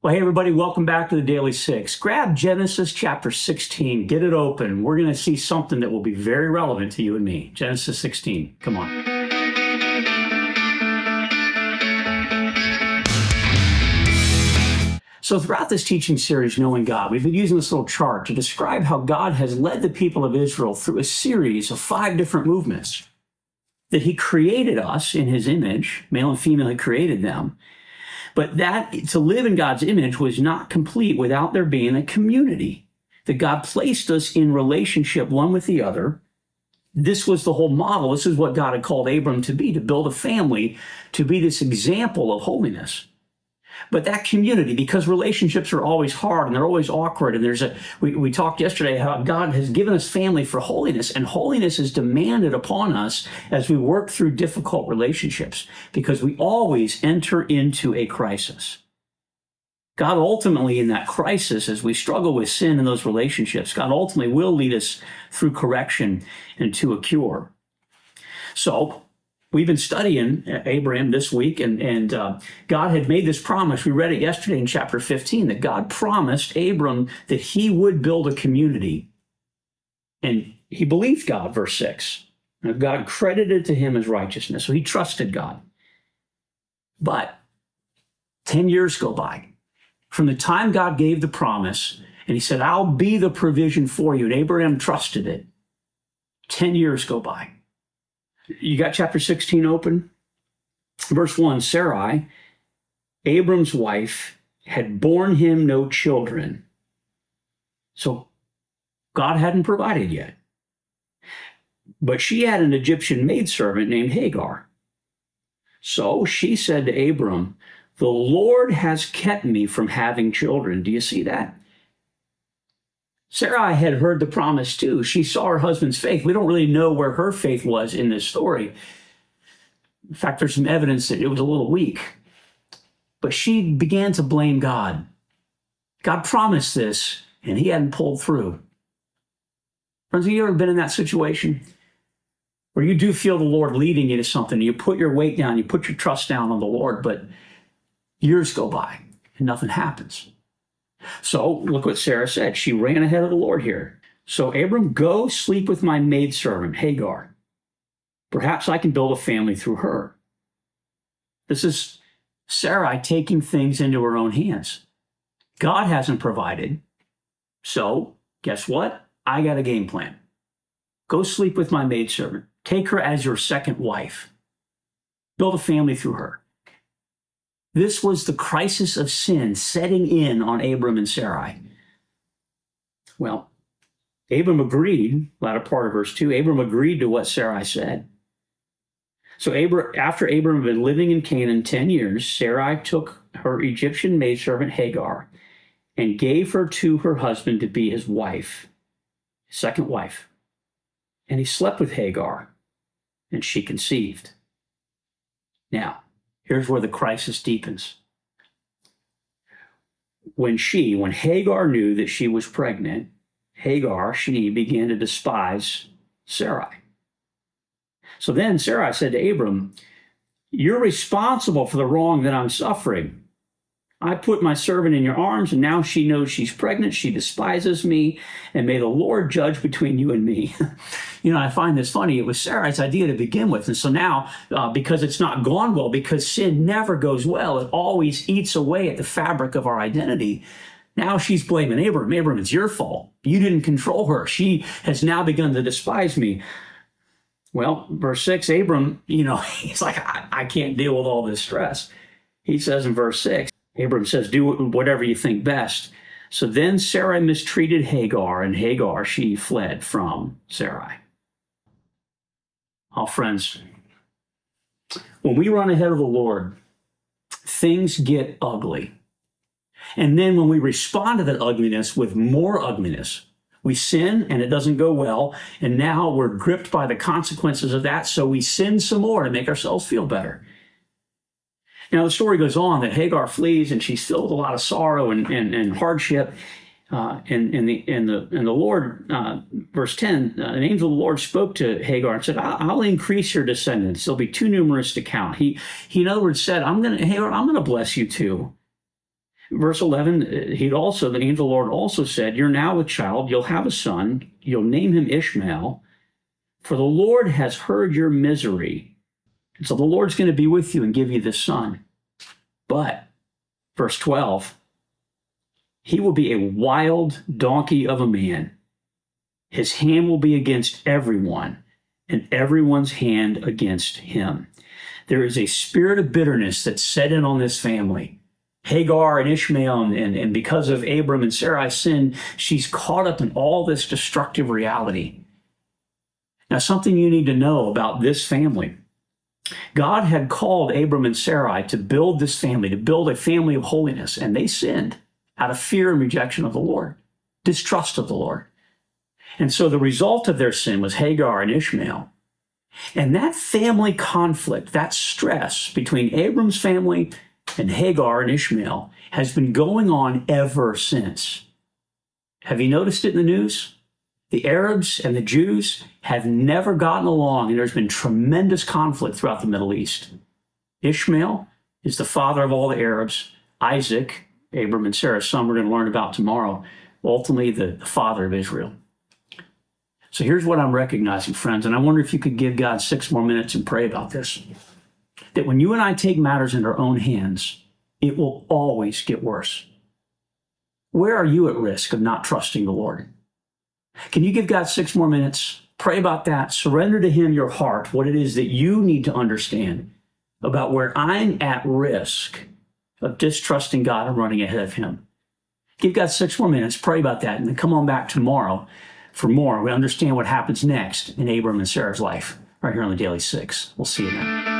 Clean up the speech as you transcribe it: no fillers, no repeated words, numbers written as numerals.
Well, hey, everybody, welcome back to the Daily Six. Grab Genesis chapter 16, get it open. We're going to see something that will be very relevant to you and me. Genesis 16, come on. So throughout this teaching series, Knowing God, we've been using this little chart to describe how God has led the people of Israel through a series of 5 different movements. That he created us in his image, male and female, he created them. But that to live in God's image was not complete without there being a community. That God placed us in relationship one with the other. This was the whole model. This is what God had called Abram to be, to build a family, to be this example of holiness. But that community, because relationships are always hard and they're always awkward, and we talked yesterday how God has given us family for holiness, and holiness is demanded upon us as we work through difficult relationships, because we always enter into a crisis. God ultimately, in that crisis, as we struggle with sin in those relationships, God ultimately will lead us through correction and to a cure. So, we've been studying Abraham this week, and God had made this promise. We read it yesterday in chapter 15, that God promised Abram that he would build a community. And he believed God, verse 6. God credited to him as righteousness, so he trusted God. But 10 years go by. From the time God gave the promise, and he said, I'll be the provision for you, and Abraham trusted it. 10 years go by. You got chapter 16 open? Verse 1, Sarai, Abram's wife, had borne him no children. So God hadn't provided yet. But she had an Egyptian maidservant named Hagar. So she said to Abram, the Lord has kept me from having children. Do you see that? Sarai had heard the promise too. She saw her husband's faith. We don't really know where her faith was in this story. In fact, there's some evidence that it was a little weak. But she began to blame God. God promised this, and he hadn't pulled through. Friends, have you ever been in that situation where you do feel the Lord leading you to something? You put your weight down, you put your trust down on the Lord, but years go by and nothing happens. So look what Sarah said. She ran ahead of the Lord here. So Abram, go sleep with my maidservant, Hagar. Perhaps I can build a family through her. This is Sarai taking things into her own hands. God hasn't provided. So guess what? I got a game plan. Go sleep with my maidservant. Take her as your second wife. Build a family through her. This was the crisis of sin setting in on Abram and Sarai. Well, Abram agreed, latter part of verse 2, Abram agreed to what Sarai said. So after Abram had been living in Canaan 10 years, Sarai took her Egyptian maidservant Hagar and gave her to her husband to be his wife, his second wife. And he slept with Hagar, and she conceived. Now, here's where the crisis deepens. When Hagar knew that she was pregnant, she began to despise Sarai. So then Sarai said to Abram, you're responsible for the wrong that I'm suffering. I put my servant in your arms, and now she knows she's pregnant. She despises me, and may the Lord judge between you and me. I find this funny. It was Sarai's idea to begin with. And so now, because it's not gone well, because sin never goes well, it always eats away at the fabric of our identity. Now she's blaming Abram. Abram, it's your fault. You didn't control her. She has now begun to despise me. Well, verse 6, Abram, he's like, I can't deal with all this stress. He says in verse 6, Abram says, do whatever you think best. So then Sarai mistreated Hagar, and Hagar, she fled from Sarai. Oh, friends, when we run ahead of the Lord, things get ugly. And then when we respond to that ugliness with more ugliness, we sin and it doesn't go well. And now we're gripped by the consequences of that. So we sin some more to make ourselves feel better. Now, the story goes on that Hagar flees, and she's filled with a lot of sorrow and hardship. And the Lord, verse 10, an angel of the Lord spoke to Hagar and said, I'll increase your descendants. They'll be too numerous to count. He in other words said, Hagar, I'm going to bless you too. Verse 11, the angel of the Lord also said, "You're now a child, you'll have a son, you'll name him Ishmael, for the Lord has heard your misery. And so the Lord's going to be with you and give you this son. But," verse 12, "he will be a wild donkey of a man. His hand will be against everyone, and everyone's hand against him." There is a spirit of bitterness that's set in on this family. Hagar and Ishmael, and because of Abram and Sarai's sin, she's caught up in all this destructive reality. Now, something you need to know about this family. God had called Abram and Sarai to build this family, to build a family of holiness, and they sinned out of fear and rejection of the Lord, distrust of the Lord. And so the result of their sin was Hagar and Ishmael. And that family conflict, that stress between Abram's family and Hagar and Ishmael has been going on ever since. Have you noticed it in the news? The Arabs and the Jews have never gotten along, and there's been tremendous conflict throughout the Middle East. Ishmael is the father of all the Arabs. Isaac, Abram and Sarah's son, we're going to learn about tomorrow, ultimately the father of Israel. So here's what I'm recognizing, friends, and I wonder if you could give God 6 more minutes and pray about this. That when you and I take matters in our own hands, it will always get worse. Where are you at risk of not trusting the Lord? Can you give God 6 more minutes? Pray about that. Surrender to Him your heart, what it is that you need to understand about where I'm at risk of distrusting God and running ahead of Him. Give God 6 more minutes. Pray about that, and then come on back tomorrow for more. We understand what happens next in Abram and Sarah's life right here on the Daily Six. We'll see you then.